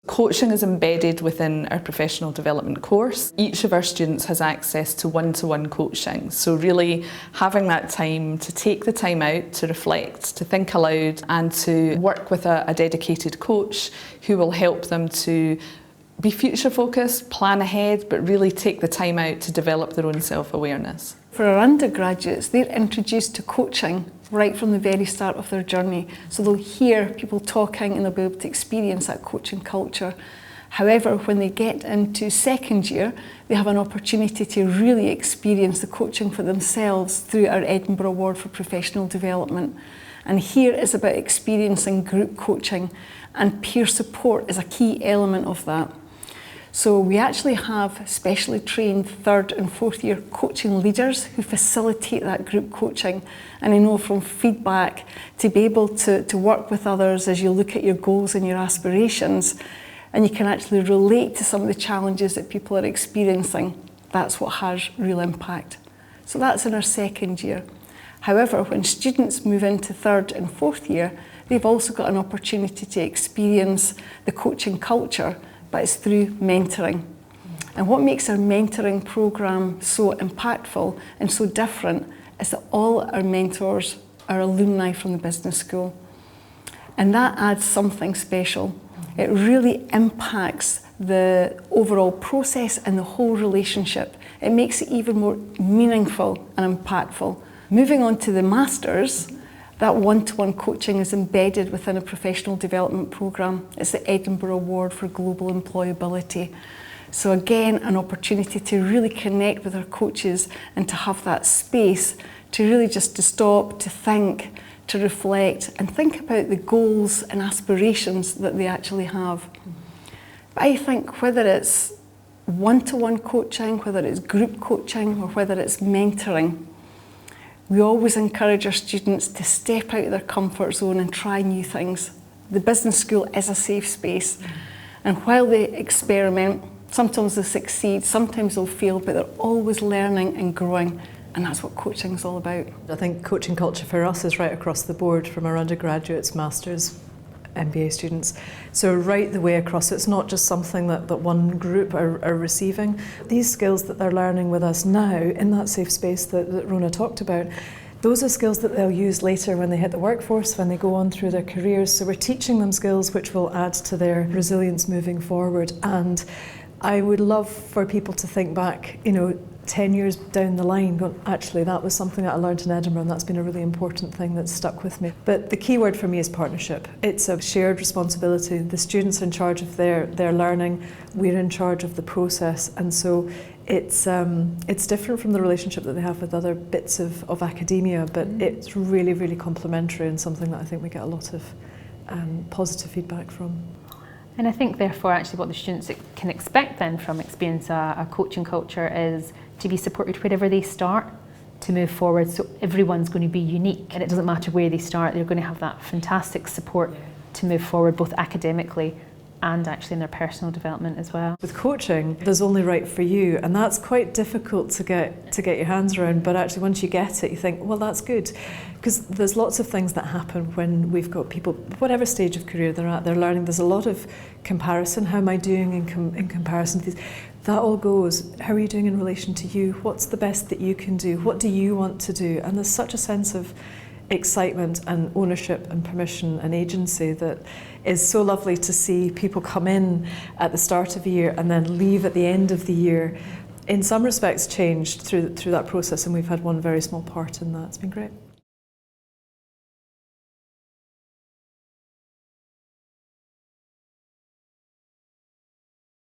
Coaching is embedded within our professional development course. Each of our students has access to one-to-one coaching, so really having that time to take the time out to reflect, to think aloud and to work with a dedicated coach who will help them to be future focused, plan ahead, but really take the time out to develop their own self-awareness. For our undergraduates, they're introduced to coaching right from the very start of their journey. So they'll hear people talking and they'll be able to experience that coaching culture. However, when they get into second year, they have an opportunity to really experience the coaching for themselves through our Edinburgh Award for Professional Development. And here is about experiencing group coaching, and peer support is a key element of that. So we actually have specially trained third and fourth year coaching leaders who facilitate that group coaching. And I know from feedback, to be able to work with others as you look at your goals and your aspirations, and you can actually relate to some of the challenges that people are experiencing, that's what has real impact. So that's in our second year. However, when students move into third and fourth year, they've also got an opportunity to experience the coaching culture, but it's through mentoring. And what makes our mentoring programme so impactful and so different is that all our mentors are alumni from the business school. And that adds something special. It really impacts the overall process and the whole relationship. It makes it even more meaningful and impactful. Moving on to the masters, that one-to-one coaching is embedded within a professional development programme. It's the Edinburgh Award for Global Employability. So again, an opportunity to really connect with our coaches and to have that space to really just to stop, to think, to reflect and think about the goals and aspirations that they actually have. But I think whether it's one-to-one coaching, whether it's group coaching or whether it's mentoring, we always encourage our students to step out of their comfort zone and try new things. The business school is a safe space, and while they experiment, sometimes they'll succeed, sometimes they'll fail, but they're always learning and growing, and that's what coaching is all about. I think coaching culture for us is right across the board, from our undergraduates, masters, MBA students. So right the way across, it's not just something that one group are receiving. These skills that they're learning with us now in that safe space that Rona talked about, those are skills that they'll use later when they hit the workforce, when they go on through their careers. So we're teaching them skills which will add to their resilience moving forward. And I would love for people to think back, 10 years down the line, going, actually that was something that I learned in Edinburgh and that's been a really important thing that's stuck with me. But the key word for me is partnership. It's a shared responsibility. The students are in charge of their learning, we're in charge of the process, and so it's different from the relationship that they have with other bits of academia, but it's really, really complementary and something that I think we get a lot of positive feedback from. And I think therefore actually what the students can expect then from experience a coaching culture is to be supported wherever they start, to move forward. So everyone's going to be unique and it doesn't matter where they start, they're going to have that fantastic support to move forward both academically and actually in their personal development as well. With coaching, there's only right for you, and that's quite difficult to get your hands around, but actually once you get it, you think, well, that's good. Because there's lots of things that happen when we've got people, whatever stage of career they're at, they're learning, there's a lot of comparison. How am I doing in comparison to these? That all goes, how are you doing in relation to you? What's the best that you can do? What do you want to do? And there's such a sense of excitement and ownership and permission and agency that is so lovely to see people come in at the start of the year and then leave at the end of the year, in some respects changed through that process, and we've had one very small part in that. It's been great.